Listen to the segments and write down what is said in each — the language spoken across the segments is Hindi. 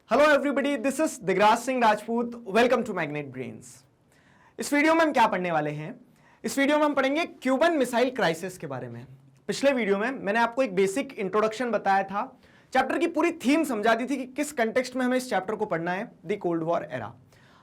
Hello everybody, this is Digraj Singh Rajput. Welcome to Magnet Brains. इस वीडियो में हम क्या पढ़ने वाले हैं? इस वीडियो में हम पढ़ेंगे क्यूबन मिसाइल क्राइसिस के बारे में। पिछले वीडियो में मैंने आपको एक बेसिक इंट्रोडक्शन बताया था, चैप्टर की पूरी थीम समझा दी थी कि किस कंटेक्स्ट में हमें इस चैप्टर को पढ़ना है, द कोल्ड वॉर एरा।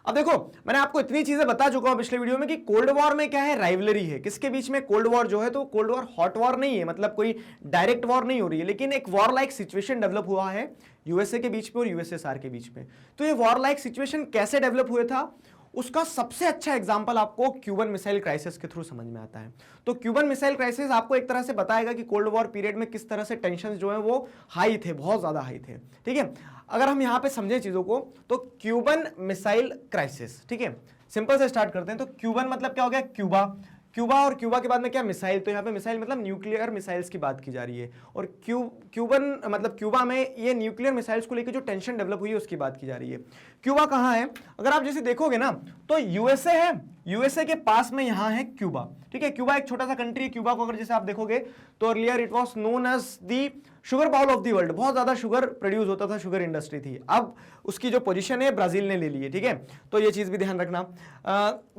अब देखो, मैंने आपको इतनी चीजें बता चुका हूं पिछले वीडियो में कि कोल्ड वॉर में क्या है, राइवलरी है। किसके बीच में कोल्ड वॉर जो है, तो कोल्ड वॉर हॉट वॉर नहीं है, मतलब कोई डायरेक्ट वॉर नहीं हो रही है, लेकिन एक वॉर लाइक सिचुएशन डेवलप हुआ है यूएसए के बीच में और यूएसएसआर के बीच में। तो ये वॉर लाइक सिचुएशन कैसे डेवलप हुआ था, उसका सबसे अच्छा एग्जांपल आपको क्यूबन मिसाइल क्राइसिस के थ्रू समझ में आता है। तो क्यूबन मिसाइल क्राइसिस आपको एक तरह से बताएगा कि कोल्ड वॉर पीरियड में किस तरह से टेंशन जो है वो हाई थे, बहुत ज्यादा हाई थे। ठीक है, अगर हम यहां पे समझें चीजों को, तो क्यूबन मिसाइल क्राइसिस, ठीक है, सिंपल से स्टार्ट करते हैं। तो क्यूबन मतलब क्या हो गया, क्यूबा। क्यूबा और क्यूबा के बाद में क्या, मिसाइल। तो यहाँ पे मिसाइल मतलब न्यूक्लियर मिसाइल्स की बात की जा रही है, और क्यूबन मतलब क्यूबा में ये न्यूक्लियर मिसाइल्स को लेकर जो टेंशन डेवलप हुई है उसकी बात की जा रही है। क्यूबा कहाँ है? अगर आप जैसे देखोगे ना, तो यूएसए है, यूएसए के पास में यहाँ है क्यूबा। ठीक है, क्यूबा एक छोटा सा कंट्री है। क्यूबा को अगर जैसे आप देखोगे तो earlier it was known as the sugar bowl of the world. बहुत ज्यादा शुगर प्रोड्यूस होता था, शुगर इंडस्ट्री थी। अब उसकी जो पोजीशन है ब्राजील ने ले ली है। ठीक है, तो ये चीज भी ध्यान रखना।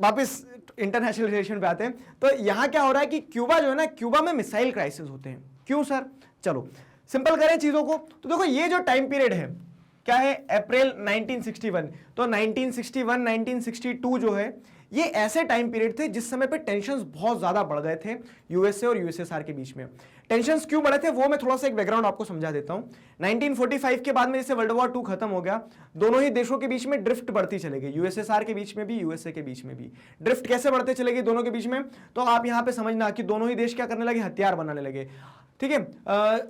वापस इंटरनेशनल रिलेशन पे आते हैं। तो यहां क्या हो रहा है कि क्यूबा जो है ना, क्यूबा में मिसाइल क्राइसिस होते हैं। क्यों सर? चलो सिंपल करें चीजों को। तो देखो, ये जो टाइम पीरियड है क्या है, अप्रैल 1961। तो 1961 1962 जो है, ये ऐसे टाइम पीरियड थे जिस समय पे टेंशंस बहुत ज्यादा बढ़ गए थे यूएसए और यूएसएसआर के बीच में। टेंशंस क्यों बढ़े थे वो मैं थोड़ा सा एक बैकग्राउंड आपको समझा देता हूं। 1945 के बाद में जैसे वर्ल्ड वॉर 2 खत्म हो गया, दोनों ही देशों के बीच में ड्रिफ्ट बढ़ती चले गई, यूएसएसआर के बीच में भी, यूएसए के बीच में भी। ड्रिफ्ट कैसे बढ़ते चले गए दोनों के बीच में? तो आप यहां पे समझना कि दोनों ही देश क्या करने लगे, हथियार बनाने लगे। ठीक है,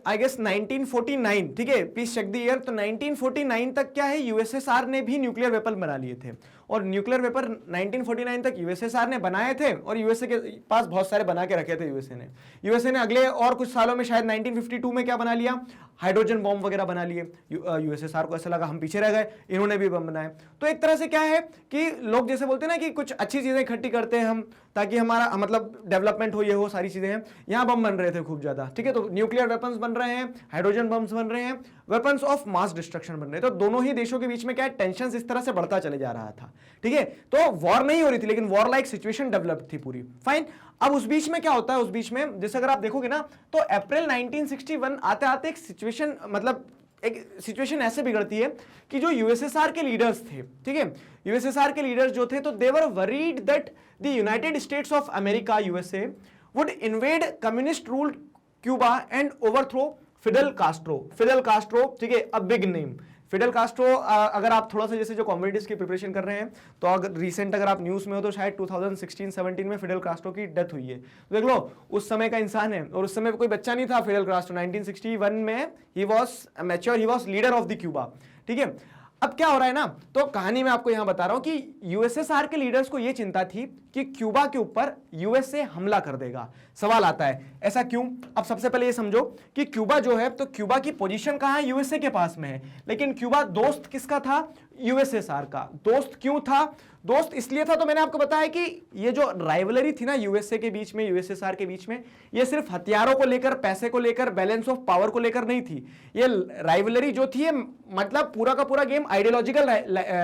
आई गेस 1949, ठीक है, प्लीज चेक द ईयर। तो 1949 तक क्या है, यूएसएसआर ने भी न्यूक्लियर वेपन बना लिए थे, और न्यूक्लियर वेपन 1949 तक यूएसएसआर ने बनाए थे, और यूएसए के पास बहुत सारे बना के रखे थे यूएसए ने अगले और कुछ सालों में, शायद 1952 में क्या बना लिया, हाइड्रोजन बॉम्ब वगैरह बना लिए। यूएसएसआर को ऐसा लगा हम पीछे रह गए, इन्होंने भी बम बनाए। तो एक तरह से क्या है कि लोग जैसे बोलते हैं ना कि कुछ अच्छी चीजें इकट्ठी करते हैं हम, ताकि हमारा मतलब डेवलपमेंट हो, ये हो सारी चीजें हैं। यहां बम बन रहे थे खूब ज्यादा। ठीक है, तो न्यूक्लियर वेपन्स बन रहे हैं, हाइड्रोजन बम्स बन रहे हैं, वेपन्स ऑफ मास डिस्ट्रक्शन बन रहे हैं। तो दोनों ही देशों के बीच में क्या है, टेंशन इस तरह से बढ़ता चले जा रहा था। ठीक है, तो वॉर नहीं हो रही थी, लेकिन वॉर लाइक सिचुएशन डेवलप थी पूरी। फाइन। अब उस बीच में क्या होता है, उस बीच में जैसे अगर आप देखोगे ना, तो अप्रैल 1961 आते आते एक सिचुएशन, मतलब एक सिचुएशन ऐसे बिगड़ती है कि जो यूएसएसआर के लीडर्स थे, ठीक है, यूएसएसआर के लीडर्स जो थे, तो they were worried that the United States of America, USA, would invade communist ruled Cuba and overthrow Fidel Castro. Fidel Castro, ठीक है, a big name. Fidel Castro, अगर आप थोड़ा सा जैसे जो कॉम्पिटिटिव्स की प्रिपरेशन कर रहे हैं, तो अगर रिसेंट अगर आप न्यूज़ में हो तो शायद 2016-17 में फिडेल कास्ट्रो की डेथ हुई है। तो देख लो, उस समय का इंसान है, और उस समय कोई बच्चा नहीं था फिडेल कास्ट्रो। 1961 में he was mature, he was leader of the Cuba. ठीक है, अब क्या हो रहा है ना, तो कहानी में आपको यहां बता रहा हूं कि यूएसएसआर के लीडर्स को यह चिंता थी कि क्यूबा के ऊपर यूएसए हमला कर देगा। सवाल आता है ऐसा क्यों? अब सबसे पहले ये समझो कि क्यूबा जो है, तो क्यूबा की पोजीशन कहां है, यूएसए के पास में है, लेकिन क्यूबा दोस्त किसका था, यूएसएसआर का। दोस्त क्यों था? दोस्त इसलिए था, तो मैंने आपको बताया कि ये जो राइवलरी थी ना यूएसए के बीच में, यूएसएसआर के बीच में, ये सिर्फ हथियारों को लेकर, पैसे को लेकर, बैलेंस ऑफ पावर को लेकर नहीं थी। ये राइवलरी जो थी, मतलब पूरा का पूरा गेम आइडियोलॉजिकल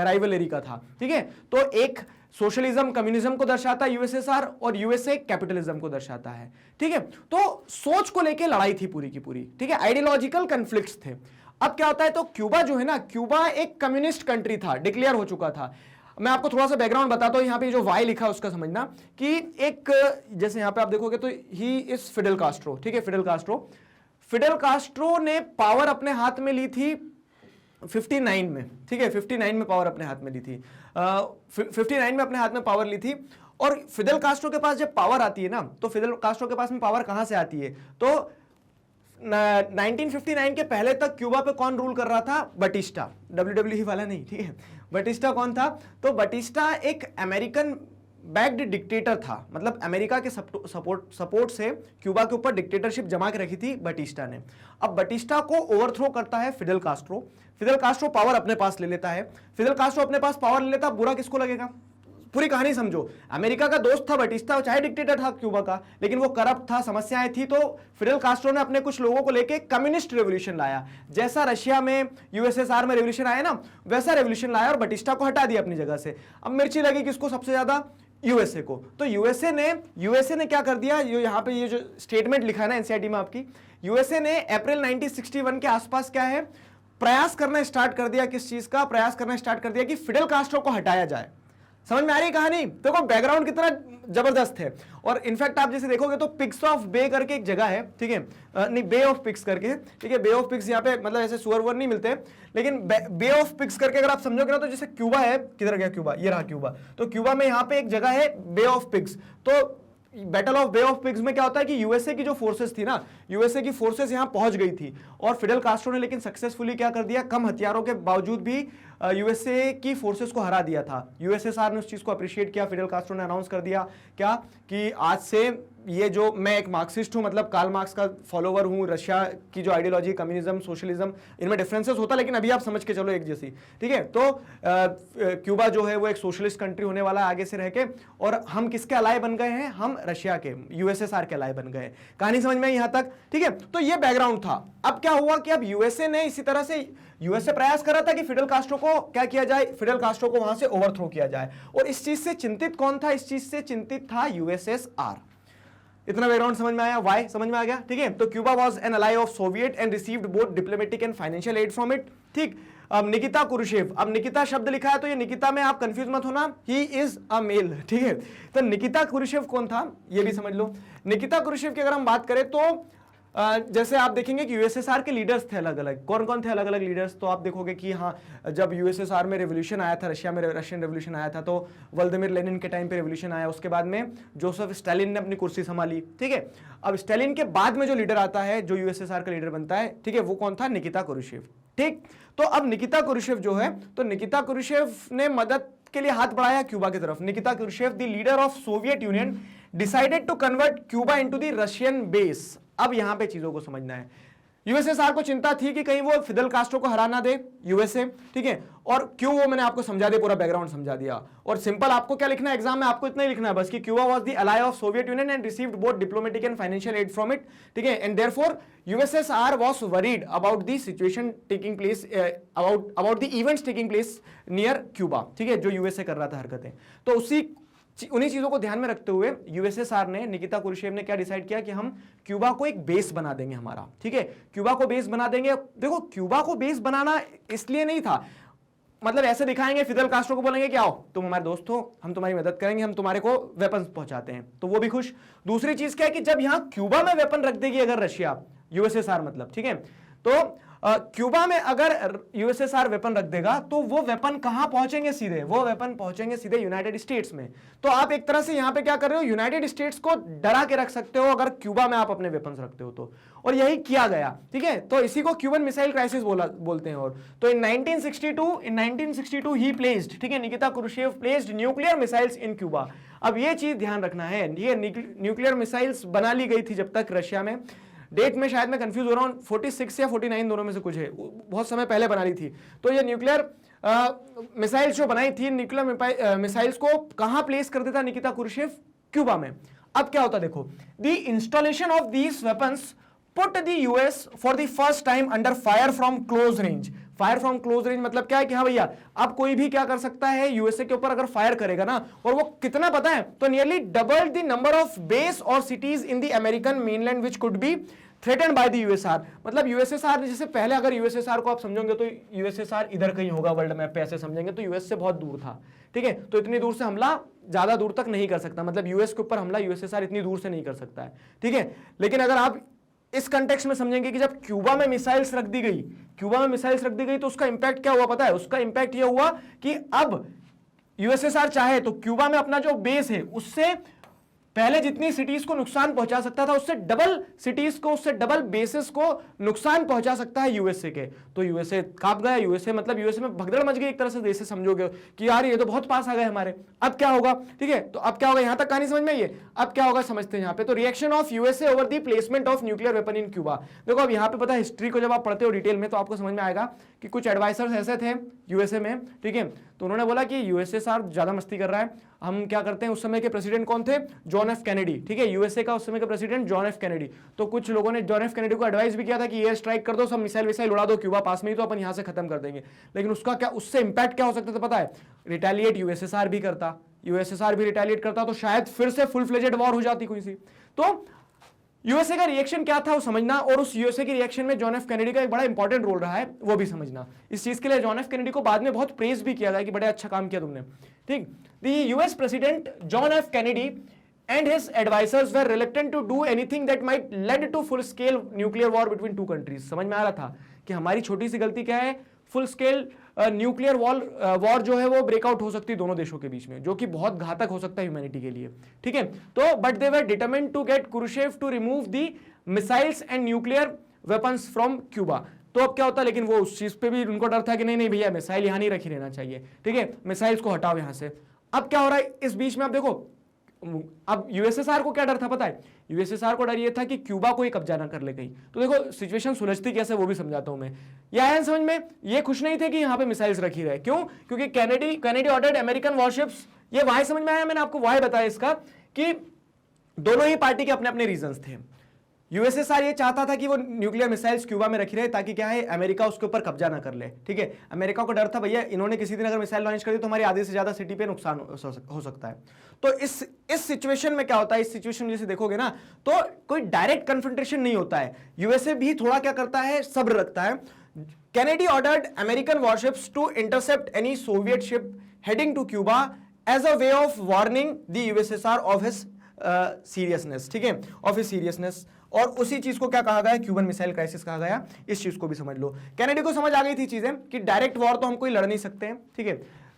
राइवलरी का था। ठीक है, तो एक सोशलिज्म कम्युनिज्म को दर्शाता है यूएसएसआर, और यूएसए कैपिटलिज्म को दर्शाता है। ठीक है, तो सोच को लेकर लड़ाई थी पूरी की पूरी। ठीक है, आइडियोलॉजिकल कन्फ्लिक्ट्स थे। अब क्या होता है, तो क्यूबा जो है ना, क्यूबा एक कम्युनिस्ट कंट्री था, डिक्लेयर हो चुका था। मैं आपको थोड़ा सा बैकग्राउंड बताता हूं, यहां पे जो वाई लिखा है उसका समझना कि एक, जैसे यहां पे आप देखोगे तो ही इज फिडेल कास्ट्रो। ठीक है, फिडेल कास्ट्रो, फिडेल कास्ट्रो ने पावर अपने हाथ में ली थी 59 में। ठीक है, 59 में पावर अपने हाथ में ली थी, 59 में अपने हाथ में पावर ली थी। और फिडेल कास्ट्रो के पास जब पावर आती है ना, तो फिडेल कास्ट्रो के पास में पावर कहां से आती है, तो 1959 के पहले तक क्यूबा पे कौन रूल कर रहा था, बटिस्टा, WWE वाला नहीं। ठीक है, बटिस्टा कौन था, तो बटिस्टा एक अमेरिकन बैक्ड डिक्टेटर था, मतलब अमेरिका के सपोर्ट से क्यूबा के ऊपर डिक्टेटरशिप जमा के रखी थी बटिस्टा ने। अब बटिस्टा को ओवरथ्रो करता है Fidel Castro. Fidel Castro power अपने पास ले लेता है। फिडेल कास्ट्रो अपने पास पावर ले लेता, बुरा किसको लगेगा, पूरी कहानी समझो। अमेरिका का दोस्त था बटिस्टा, चाहे डिक्टेटर था क्यूबा का, लेकिन वो करप्ट था, समस्याएं थी, तो फिडेल कास्ट्रो ने अपने कुछ लोगों को लेके कम्युनिस्ट रेवोल्यूशन लाया। जैसा रशिया में यूएसएसआर में रेवोल्यूशन आया ना, वैसा रेवोल्यूशन लाया और बटिस्टा को हटा दिया अपनी जगह से। अब मिर्ची लगी किसको सबसे ज्यादा? यूएसए को। तो यूएसए ने क्या कर दिया, यहाँ पे ये जो स्टेटमेंट लिखा है ना एनसीईआरटी में आपकी, यूएसए ने अप्रैल 1961 के आसपास क्या है, प्रयास करना स्टार्ट कर दिया। किस चीज का प्रयास करना स्टार्ट कर दिया? कि फिडेल कास्ट्रो को हटाया जाए। समझ में आ रही है कहानी? देखो बैकग्राउंड कितना जबरदस्त है। और इनफैक्ट आप जैसे देखोगे तो पिग्स ऑफ बे करके एक जगह है, ठीक है, नहीं बे ऑफ पिग्स करके, ठीक है, बे ऑफ पिग्स यहाँ पे मतलब ऐसे सुअर वुअर नहीं मिलते, लेकिन बे ऑफ पिग्स करके अगर आप समझोगे ना, तो जैसे क्यूबा है, किधर गया क्यूबा, ये रहा क्यूबा, तो क्यूबा में यहाँ पे एक जगह है बे ऑफ पिग्स। तो battle of Bay of Pigs में क्या होता है कि यूएसए की जो फोर्सेस थी ना, यूएसए की फोर्सेस यहां पहुंच गई थी और फिडेल कास्ट्रो ने लेकिन सक्सेसफुली क्या कर दिया, कम हथियारों के बावजूद भी यूएसए की फोर्सेस को हरा दिया था। यूएसएसआर ने उस चीज को अप्रिशिएट किया। फिडेल कास्ट्रो ने अनाउंस कर दिया क्या कि आज से ये जो मैं एक मार्क्सिस्ट हूं, मतलब कार्ल मार्क्स का फॉलोवर हूं, रशिया की जो आइडियोलॉजी कम्युनिज्म सोशलिज्म इनमें डिफरेंसेस होता, लेकिन अभी आप समझ के चलो एक जैसी, ठीक है। तो क्यूबा जो है वो एक सोशलिस्ट कंट्री होने वाला है आगे से रह के, और हम किसके अलाय बन गए हैं? हम रशिया के, यूएसएसआर के अलाय बन गए। कहानी समझ में आई यहां तक? ठीक है, तो ये बैकग्राउंड था। अब क्या हुआ कि अब यूएसए ने इसी तरह से, यूएसए प्रयास कर रहा था कि फिडेल कास्ट्रो को क्या किया जाए, फिडेल कास्ट्रो को वहां से ओवरथ्रो किया जाए। और इस चीज से चिंतित कौन था? इस चीज से चिंतित था यूएसएसआर। इतना बैकग्राउंड समझ में आया? वाई समझ में आ गया? ठीक है, तो Cuba was an ally of Soviet and received both diplomatic and financial aid from it. ठीक, अब निकिता कुरुशेव, अब निकिता शब्द लिखा है तो ये निकिता में आप कंफ्यूज मत होना, ही इज अ मेल। ठीक है, तो निकिता कुरुशेव कौन था ये भी समझ लो। निकिता कुरुशेव की अगर हम बात करें तो जैसे आप देखेंगे कि यूएसएसआर के लीडर्स थे अलग अलग। कौन कौन थे अलग अलग लीडर्स? तो आप देखोगे कि हाँ, जब यूएसएसआर में रेवोल्यूशन आया था, रशिया में रशियन रेवोल्यूशन आया था, तो व्लादिमीर लेनिन के टाइम पे रेवोल्यूशन आया। उसके बाद में जोसेफ स्टालिन ने अपनी कुर्सी संभाली। ठीक है, अब स्टालिन के बाद में जो लीडर आता है, जो यूएसएसआर का लीडर बनता है, ठीक है, वो कौन था? निकिता कुरुशेव। ठीक, तो अब निकिता कुरुशेव जो है, तो निकिता कुरुशेव ने मदद के लिए हाथ बढ़ाया क्यूबा की तरफ। Nikita Khrushchev, the leader of Soviet Union, decided to convert Cuba into the Russian base. अब यहां पे चीजों को समझना है। यूएसएसआर को चिंता थी कि कहीं वो फिडेल कास्ट्रो को हरा ना दे यूएसए, ठीक है, और क्यों, वो मैंने आपको समझा दिया, पूरा बैकग्राउंड समझा दिया। और सिंपल आपको क्या लिखना है एग्जाम में? आपको इतना ही लिखना है बस कि Cuba was the ally of Soviet union and received both diplomatic and financial aid from it. ठीक है, and therefore USSR was worried about the situation taking place, about the events taking place near Cuba. ठीक है, जो यूएसए कर रहा था हरकतें, तो उन्हीं चीजों को ध्यान में रखते हुए यूएसएसआर ने, निकिता कुरुशेव ने क्या डिसाइड किया कि हम क्यूबा को एक बेस बना देंगे हमारा। ठीक है, क्यूबा को बेस बना देंगे। देखो, क्यूबा को बेस बनाना इसलिए नहीं था, मतलब ऐसे दिखाएंगे, फिडेल कास्ट्रो को बोलेंगे कि आओ तुम हमारे दोस्त हो, हम तुम्हारी मदद करेंगे, हम तुम्हारे को वेपन पहुंचाते हैं, तो वो भी खुश। दूसरी चीज क्या है कि जब यहां क्यूबा में वेपन रख देगी अगर रशिया, यूएसएसआर मतलब, ठीक है, तो क्यूबा में अगर यूएसएसआर वेपन रख देगा तो वो वेपन कहां पहुंचेंगे? सीधे वो वेपन पहुंचेंगे सीधे यूनाइटेड स्टेट्स में। तो आप एक तरह से यहां पे क्या कर रहे हो, यूनाइटेड स्टेट्स को डरा के रख सकते हो अगर क्यूबा में आप अपने वेपन्स रखते हो तो, और यही किया गया। ठीक है, तो इसी को क्यूबन मिसाइल क्राइसिस बोलते हैं। और तो इन 1962 ही प्लेस्ड, ठीक है, निकिता कुरुशेव प्लेस्ड न्यूक्लियर मिसाइल्स इन क्यूबा। अब ये चीज ध्यान रखना है, ये न्यूक्लियर मिसाइल्स बना ली गई थी जब तक रशिया में, डेट में शायद मैं कंफ्यूज हो रहा हूँ, 46 या 49 दोनों में से कुछ है, बहुत समय पहले बना ली थी। तो ये न्यूक्लियर मिसाइल्स जो बनाई थी, न्यूक्लियर मिसाइल्स को कहां प्लेस कर देता निकिता कुरुशेव? क्यूबा में। अब क्या होता देखो, the installation of these weapons put the US for the first time under fire from close range. Fire from close range मतलब क्या है कि हाँ भैया, अब कोई भी क्या कर सकता है, यूएसए के ऊपर अगर फायर करेगा ना, और वो कितना पता है, तो nearly double the number of base और cities in the American mainland which could be threatened by the USR. मतलब यूएसएसआर, जैसे पहले अगर यूएसएसआर को आप समझोगे तो यूएसएसआर इधर कहीं होगा वर्ल्ड मैप पे, ऐसे समझेंगे तो यूएस से बहुत दूर था। ठीक है, तो इतनी दूर से हमला ज्यादा दूर तक नहीं कर सकता, मतलब यूएस के ऊपर हमला यूएसएसआर इतनी दूर से नहीं कर सकता है। ठीक है, लेकिन अगर आप इस कंटेक्स्ट में समझेंगे कि जब क्यूबा में मिसाइल्स रख दी गई, क्यूबा में मिसाइल्स रख दी गई, तो उसका इंपैक्ट क्या हुआ पता है? उसका इंपैक्ट यह हुआ कि अब यूएसएसआर चाहे तो क्यूबा में अपना जो बेस है उससे पहले जितनी सिटीज को नुकसान पहुंचा सकता था, उससे डबल सिटीज को, उससे डबल बेसिस को नुकसान पहुंचा सकता है यूएसए के। तो यूएसए कांप गया, यूएसए मतलब यूएसए में भगदड़ मच गई एक तरह से, जैसे समझोगे कि यार ये तो बहुत पास आ गए हमारे, अब क्या होगा? ठीक है, तो अब क्या होगा, यहां तक कहानी समझ में आई है। अब क्या होगा समझते हैं यहाँ पे, तो reaction of USA over the placement of nuclear weapon in Cuba. देखो अब यहाँ पे पता है, हिस्ट्री को जब आप पढ़ते हो डिटेल में तो आपको समझ में आएगा कि कुछ एडवाइजर्स ऐसे थे यूएसए में, ठीक है, तो उन्होंने बोला कि यूएसएसआर ज्यादा मस्ती कर रहा है, हम क्या करते हैं, उस समय के प्रेसिडेंट कौन थे, जॉन एफ कैनेडी, ठीक है, यूएसए का उस समय का प्रेसिडेंट जॉन एफ कैनेडी। तो कुछ लोगों ने जॉन एफ कैनेडी को एडवाइस भी किया था कि एयर स्ट्राइक कर दो, सब मिसाइल विसाइल उड़ा दो, क्यूबा पास में ही तो अपन यहां से खत्म कर देंगे। लेकिन उसका क्या, उससे इंपैक्ट क्या हो सकता था पता है, रिटेलिएट यूएसएसआर भी करता, यूएसएसआर भी रिटेलिएट करता, तो शायद फिर से फुल फ्लेजेड वॉर हो जाती कोई सी। तो यूएसए का रिएक्शन क्या था वो समझना, और उस यूएसए के रिएक्शन में जॉन एफ कैनेडी का एक बड़ा इंपॉर्टेंट रोल रहा है वो भी समझना। इस चीज के लिए जॉन एफ कैनेडी को बाद में बहुत प्रेज भी किया गया कि बड़े अच्छा काम किया तुमने, ठीक। The US president John F Kennedy and his advisors were reluctant to do anything that might lead to full scale nuclear war between two countries। समझ में आ रहा था कि हमारी छोटी सी गलती क्या है, फुल स्केल न्यूक्लियर वॉर जो है वो ब्रेकआउट हो सकती है दोनों देशों के बीच में, जो कि बहुत घातक हो सकता है ह्यूमैनिटी के लिए, ठीक है। तो but they were determined to get Khrushchev to remove the missiles and nuclear weapons from Cuba. तो अब क्या होता है, लेकिन वो उस चीज पे भी उनको डर था कि नहीं नहीं भैया मिसाइल यहां नहीं रखी रहना चाहिए, ठीक है, मिसाइल्स को हटाओ यहां से। अब क्या हो रहा है इस बीच में, आप देखो अब यूएसएसआर को क्या डर था पता है, यूएसएसआर को डर ये था कि क्यूबा को ही कब्जा ना कर ले कहीं। तो देखो सिचुएशन सुलझती कैसे वो भी समझाता हूं मैं। यह है समझ में, ये खुश नहीं थे कि यहां पे मिसाइल्स रखी रहे, क्यों, क्योंकि कैनेडी ऑर्डर्ड अमेरिकन वॉरशिप्स। ये वाई समझ में आया, मैंने आपको वाई बताया इसका कि दोनों ही पार्टी के अपने अपने रीजंस थे। यूएसएसआर ये चाहता था कि वो न्यूक्लियर मिसाइल्स क्यूबा में रखी रहे ताकि क्या है, अमेरिका उसके ऊपर कब्जा ना कर ले, ठीक है। अमेरिका को डर था भैया इन्होंने किसी दिन अगर मिसाइल लॉन्च कर दी तो हमारी आधे से ज्यादा सिटी पे नुकसान हो सकता है। तो इस सिचुएशन में क्या होता है, इस सिचुएशन में जैसे देखोगे ना तो कोई डायरेक्ट कन्फ्रंटेशन नहीं होता है, यूएसए भी थोड़ा क्या करता है, सब्र रखता है। Kennedy ordered American warships to intercept any Soviet ship heading to Cuba as a way of warning the USSR of his seriousness, ठीक है, ऑफ हिज सीरियसनेस। और उसी चीज को क्या कहा गया, क्यूबन मिसाइल क्राइसिस कहा गया। इस चीज को भी समझ लो, कैनेडी को समझ आ गई थी चीजें कि डायरेक्ट वॉर तो हम कोई लड़ नहीं सकते हैं, ठीक है,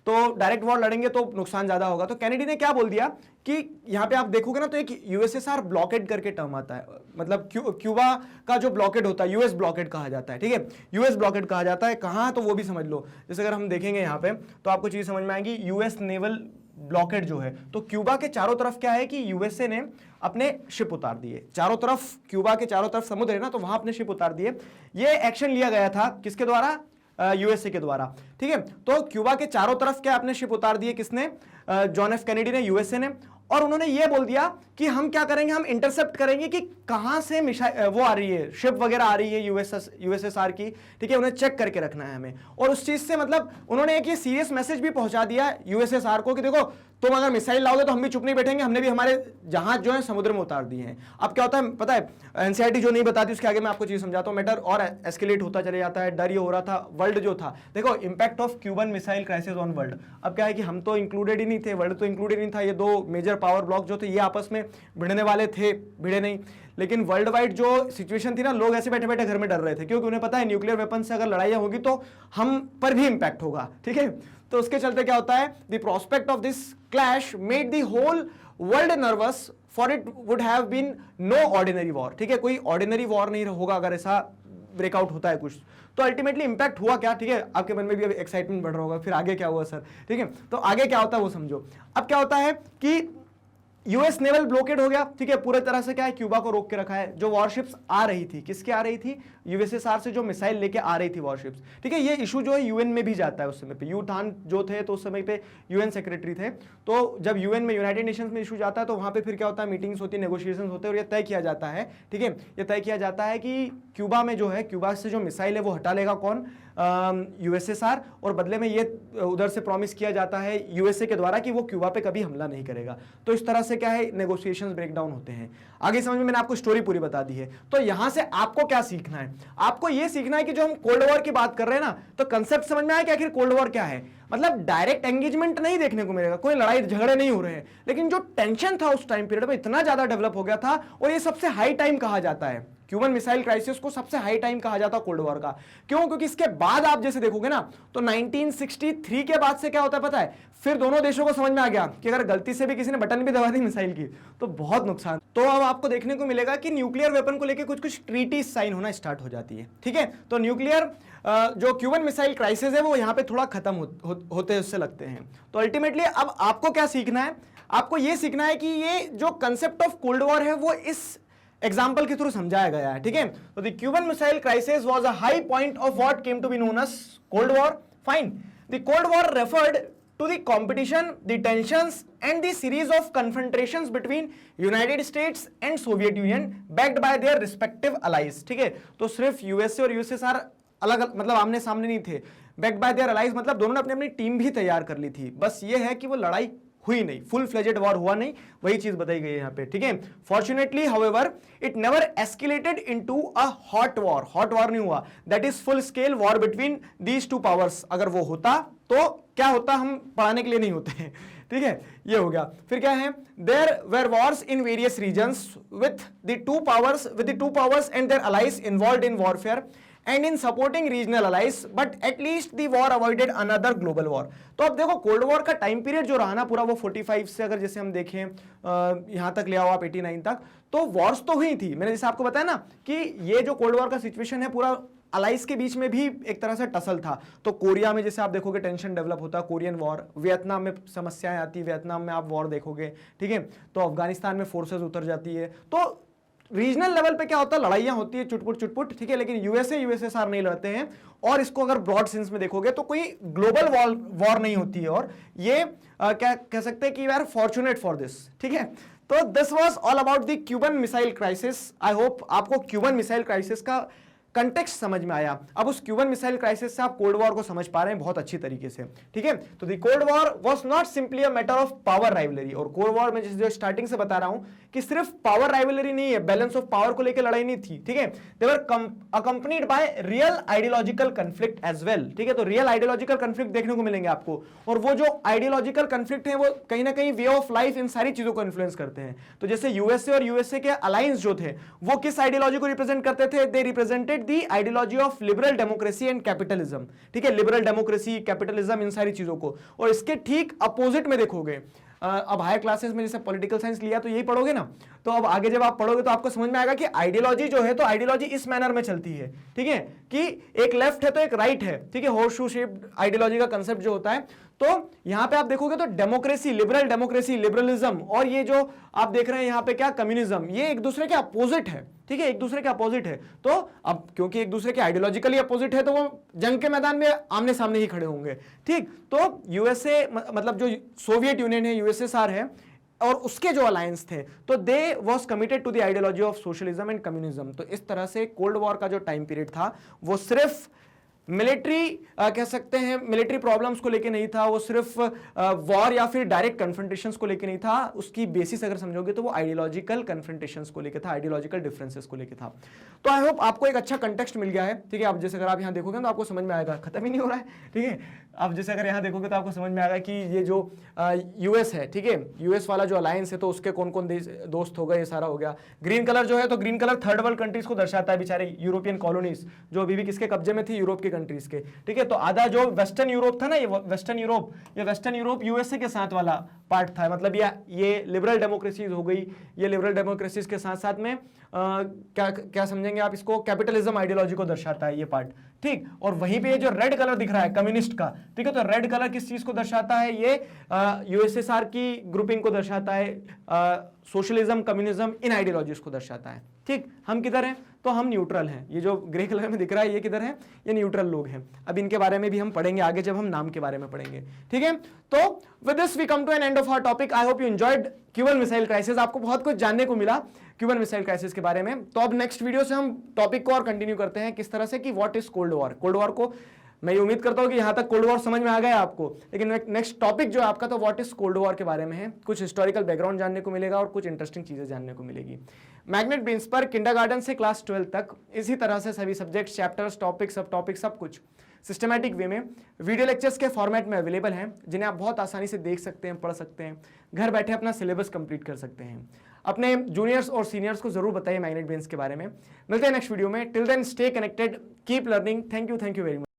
तो डायरेक्ट वॉर लड़ेंगे तो नुकसान ज्यादा होगा। तो कैनेडी ने क्या बोल दिया कि यहां पे आप देखोगे ना तो एक यूएसएसआर ब्लॉकेड करके टर्म आता है, मतलब क्यूबा का जो ब्लॉकेड होता है यूएस ब्लॉकेड कहा जाता है, ठीक है, यूएस ब्लॉकेड कहा जाता है। कहां, तो वो भी समझ लो। जैसे अगर हम देखेंगे यहां पे तो आपको चीज समझ में आएगी, यूएस नेवल ब्लॉकेड जो है, तो क्यूबा के चारों तरफ क्या है कि यूएसए ने अपने शिप उतार दिए चारों तरफ, क्यूबा के चारों तरफ समुद्र है ना, तो वहां अपने शिप उतार दिए। ये एक्शन लिया गया था किसके द्वारा, यूएसए के द्वारा, ठीक है। तो क्यूबा के चारों तरफ क्या अपने शिप उतार दिए, किसने, जॉन एफ कैनेडी ने, यूएसए ने। और उन्होंने ये बोल दिया कि हम क्या करेंगे, हम इंटरसेप्ट करेंगे कि कहां से वो आ रही है, शिप वगैरह आ रही है यूएसएसआर की, ठीक है, उन्हें चेक करके रखना है हमें। और उस चीज से मतलब उन्होंने एक ये सीरियस मैसेज भी पहुंचा दिया यूएसएसआर को कि देखो तुम अगर मिसाइल लाओगे तो हम भी चुप नहीं बैठेंगे, हमने भी हमारे जहाज जो है समुद्र में उतार दिए हैं। अब क्या होता है पता है, एनसीईआरटी जो नहीं बताती उसके आगे मैं आपको चीज समझाता हूं, मैटर और एस्केलेट होता चले जाता है। डर ये हो रहा था, वर्ल्ड जो था, देखो impact of Cuban missile crisis on world. अब क्या है कि हम तो इंक्लूडेड ही नहीं थे, वर्ल्ड तो इंक्लूडेड नहीं था, ये दो मेजर पावर ब्लॉक जो थे ये आपस में भिड़ने वाले थे, भिड़े नहीं। लेकिन वर्ल्ड वाइड जो सिचुएशन थी ना, लोग ऐसे बैठे बैठे घर में डर रहे थे, क्योंकि उन्हें पता है न्यूक्लियर वेपन से अगर लड़ाइयां होगी तो हम पर भी इंपैक्ट होगा, ठीक है। तो उसके चलते क्या होता है, the prospect of this clash made the whole world nervous, for it would have been no ordinary war, ठीक है, कोई ऑर्डिनरी वॉर नहीं होगा अगर ऐसा ब्रेकआउट होता है कुछ। तो अल्टीमेटली इंपैक्ट हुआ क्या, ठीक है, आपके मन में भी एक्साइटमेंट बढ़ रहा होगा, फिर आगे क्या हुआ सर, ठीक है। तो आगे क्या होता है वो समझो। अब क्या होता है कि यूएस नेवल ब्लॉकेड हो गया, ठीक है, पूरी तरह से क्या है, क्यूबा को रोक के रखा है। जो वॉरशिप्स आ रही थी, किसके आ रही थी, यूएसएसआर से जो मिसाइल लेके आ रही थी वॉरशिप्स, ठीक है। ये इशू जो है यूएन में भी जाता है उस समय पे, यू थान जो थे तो उस समय पे यूएन सेक्रेटरी थे। तो जब यूएन में, यूनाइटेड नेशंस में इशू जाता है तो वहां पे फिर क्या होता है, मीटिंग्स होती है, नेगोशिएशंस होते हैं, और ये तय किया जाता है, ठीक है, ये तय किया जाता है कि क्यूबा में जो है, क्यूबा से जो मिसाइल है वो हटा लेगा कौन, यूएसएसआर, और बदले में ये उधर से प्रॉमिस किया जाता है यूएसए के द्वारा कि वो क्यूबा पे कभी हमला नहीं करेगा। तो इस तरह से क्या है, नेगोशिएशंस ब्रेकडाउन होते हैं। आगे समझ में, मैंने आपको स्टोरी पूरी बता दी है। तो यहां से आपको क्या सीखना है, आपको ये सीखना है कि जो हम कोल्ड वॉर की बात कर रहे हैं ना, तो कंसेप्ट समझ में आया कि आखिर कोल्ड वॉर क्या है। मतलब डायरेक्ट एंगेजमेंट नहीं देखने को मिलेगा, कोई लड़ाई झगड़े नहीं हो रहे हैं, लेकिन जो टेंशन था उस टाइम पीरियड में इतना ज्यादा डेवलप हो गया था, और ये सबसे हाई टाइम कहा जाता है, क्यूबन मिसाइल क्राइसिस को सबसे हाई टाइम कहा जाता है कोल्ड वॉर का। क्यों, क्योंकि इसके बाद आप जैसे देखोगे ना तो 1963 के बाद से क्या होता है पता है, फिर दोनों देशों को समझ में आ गया कि अगर गलती से भी किसी ने बटन भी दबा दी मिसाइल की तो बहुत नुकसान। तो अब आपको देखने को मिलेगा कि न्यूक्लियर वेपन को लेकर कुछ कुछ ट्रीटीज साइन होना स्टार्ट हो जाती है, ठीक है। तो न्यूक्लियर जो क्यूबन मिसाइल क्राइसिस है वो यहाँ पे थोड़ा खत्म होते उससे लगते हैं। तो अल्टीमेटली अब आपको क्या सीखना है, आपको ये सीखना है कि ये जो कंसेप्ट ऑफ कोल्ड वॉर है वो इस एग्जाम्पल के थ्रू समझाया गया है, ठीक है। तो the Cuban missile crisis was a high point of what came to be known as cold war. Fine, the cold war referred to the competition, the tensions and the series of confrontations between United States and Soviet Union backed by their respective allies। ठीक है, तो सिर्फ यूएसए और यूएसएसआर अलग मतलब आमने सामने नहीं थे, backed by their allies मतलब दोनों ने अपनी अपनी टीम भी तैयार कर ली थी। बस ये है कि वो लड़ाई हुई नहीं, फुल फ्लेजेड वॉर हुआ नहीं, वही चीज बताई गई है यहाँ पे। ठीक है, fortunately however it never escalated into a hot war नहीं हुआ, that is full scale war between these two powers. अगर वो होता तो क्या होता, हम पढ़ाने के लिए नहीं होते हैं। ठीक है, ये हो गया। फिर क्या है, there were wars in various regions with the two powers and their allies involved in warfare and in supporting regional allies, but at least the war avoided another global war। तो अब देखो कोल्ड वॉर का टाइम पीरियड जो रहा ना पूरा, वो 45 से अगर जैसे हम देखें यहां तक ले आओ आप 89 तक, तो वॉर्स तो हुई थी। मैंने जैसे आपको बताया ना कि ये जो कोल्ड वॉर का सिचुएशन है पूरा अलाइज के बीच में भी एक तरह से टसल था। तो कोरिया में जैसे आप देखोगे टेंशन डेवलप होता, कोरियन वॉर, वियतनाम में समस्याएं आती, वियतनाम में आप वॉर देखोगे। ठीक है, तो अफगानिस्तान में फोर्सेज उतर जाती है। तो रीजनल लेवल पे क्या होता है, लड़ाइयां होती है चुटपुट। ठीक है, लेकिन यूएसएसआर नहीं लड़ते हैं। और इसको अगर ब्रॉड सेंस में देखोगे तो कोई ग्लोबल वॉर नहीं होती है। और ये क्या कह सकते हैं कि we are fortunate for this. ठीक है, तो this was all about the Cuban missile crisis. I hope आपको क्यूबन मिसाइल क्राइसिस का कंटेक्स्ट समझ में आया। अब उस क्यूबन मिसाइल क्राइसिस से आप कोल्ड वॉर को समझ पा रहे हैं बहुत अच्छी तरीके से। ठीक है, तो the cold war was not simply a matter of power rivalry. और कोल्ड वॉर में जो स्टार्टिंग से बता रहा हूं कि सिर्फ पावर राइवलरी नहीं है, बैलेंस ऑफ पावर को लेकर लड़ाई नहीं थी। ठीक है, they were accompanied by real ideological conflict as well. ठीक है, तो रियल आइडियोलॉजिकल कंफ्लिक्ट देखने को मिलेंगे आपको। और वो जो आइडियोलॉजिकल कंफ्लिक्ट है वो कहीं ना कहीं वे ऑफ लाइफ, इन सारी चीजों को इन्फ्लुएंस करते हैं। तो जैसे यूएसए और यूएसए के अलायंस जो थे वो किस आइडियोलॉजी को रिप्रेजेंट करते थे, they represented the ideology of liberal democracy and capitalism. ठीक है, लिबरल डेमोक्रेसी, कैपिटलिज्म, इन सारी चीजों को। और इसके ठीक अपोजिट में देखोगे, अब हायर क्लासेस में जैसे पॉलिटिकल साइंस लिया तो यही पढ़ोगे ना, तो अब आगे जब आप पढ़ोगे तो आपको समझ में आएगा कि आइडियोलॉजी जो है, तो आइडियोलॉजी इस मैनर में चलती है। ठीक है, कि एक लेफ्ट है तो एक राइट है। ठीक है, हॉर्स शू शेप्ड आइडियोलॉजी का कंसेप्ट जो होता है। तो यहां पे आप देखोगे तो डेमोक्रेसी, लिबरल डेमोक्रेसी, लिबरलिज्म, और ये जो आप देख रहे हैं यहां पे क्या, कम्युनिज्म, ये एक दूसरे के अपोजिट है। ठीक है, एक दूसरे के अपोजिट है। तो अब क्योंकि एक दूसरे के आइडियोलॉजिकली अपोजिट है तो वो जंग के मैदान में आमने सामने ही खड़े होंगे। ठीक, तो यूएसए मतलब जो सोवियत यूनियन है, यूएसएसआर है, और उसके जो अलायंस थे, तो they was committed to the ideology of socialism and communism. तो इस तरह से कोल्ड वॉर का जो टाइम पीरियड था वो सिर्फ मिलिट्री कह सकते हैं मिलिट्री प्रॉब्लम्स को लेके नहीं था, वो सिर्फ वॉर या फिर डायरेक्ट कन्फ्रंटेशंस को लेके नहीं था। उसकी बेसिस अगर समझोगे तो वो आइडियोलॉजिकल कन्फ्रंटेशंस को लेके था, आइडियोलॉजिकल डिफरेंसेस को लेके था। तो आई होप आपको एक अच्छा कंटेक्स्ट मिल गया है। ठीक है, आप जैसे अगर आप यहाँ देखोगे तो आपको समझ में आएगा, खत्म ही नहीं हो रहा है। ठीक है, आप जैसे अगर यहाँ देखोगे तो आपको समझ में आएगा कि ये जो यूएस है, ठीक है, यूएस वाला जो अलायंस है, तो उसके कौन कौन दोस्त हो गए, ये सारा हो गया। ग्रीन कलर जो है, तो green colour third world countries को दर्शाता है, बेचारे यूरोपियन कॉलोनीज जो अभी भी किसके कब्जे में थी, यूरोप के कंट्रीज के। ठीक है, तो आधा जो वेस्टर्न यूरोप था ना, ये वेस्टर्न यूरोप यूएसए के साथ वाला पार्ट था। मतलब ये लिबरल डेमोक्रेसीज हो गई, ये लिबरल डेमोक्रेसीज के साथ साथ में क्या समझेंगे आप इसको, कैपिटलिज्म आइडियोलॉजी को दर्शाता है ये पार्ट। ठीक, और वहीं पे ये जो रेड कलर दिख रहा है कम्युनिस्ट का, ठीक है, तो रेड कलर किस चीज को दर्शाता है, ये यूएसएसआर की ग्रुपिंग को दर्शाता है, सोशलिज्म कम्युनिज्म इन आइडियोलॉजीज को दर्शाता है। ठीक, हम किधर हैं, तो हम न्यूट्रल हैं। ये जो ग्रे कलर में दिख रहा है ये किधर है, ये न्यूट्रल लोग हैं। अब इनके बारे में भी हम पढ़ेंगे आगे जब हम नाम के बारे में पढ़ेंगे। ठीक है, तो with this we come to an end of our topic. I hope you enjoyed Cuban missile crisis, आपको बहुत कुछ जानने को मिला क्यूबन मिसाइल क्राइसिस के बारे में। तो अब नेक्स्ट वीडियो से हम टॉपिक को और कंटिन्यू करते हैं, किस तरह से कि what is cold war. Cold war को मैं ये उम्मीद करता हूं कि यहां तक कोल्ड वॉर समझ में आ गया आपको, लेकिन नेक्स्ट टॉपिक जो है आपका, तो व्हाट इज कोल्ड वॉर के बारे में है। कुछ हिस्टोरिकल बैकग्राउंड जानने को मिलेगा और कुछ इंटरेस्टिंग चीजें जानने को मिलेगी। मैग्नेट ब्रेन्स पर किंडरगार्टन से क्लास 12 तक इसी तरह से सभी सब्जेक्ट, चैप्टर्स, टॉपिक, सब टॉपिक, सब कुछ सिस्टमैटिक वे में वीडियो लेक्चर्स के फॉर्मेट में अवेलेबल हैं, जिन्हें आप बहुत आसानी से देख सकते हैं, पढ़ सकते हैं, घर बैठे अपना सिलेबस कंप्लीट कर सकते हैं। अपने जूनियर्स और सीनियर्स को जरूर बताइए मैग्नेट ब्रेन्स के बारे में। मिलते हैं नेक्स्ट वीडियो में। Till then stay connected, keep learning. Thank you very much.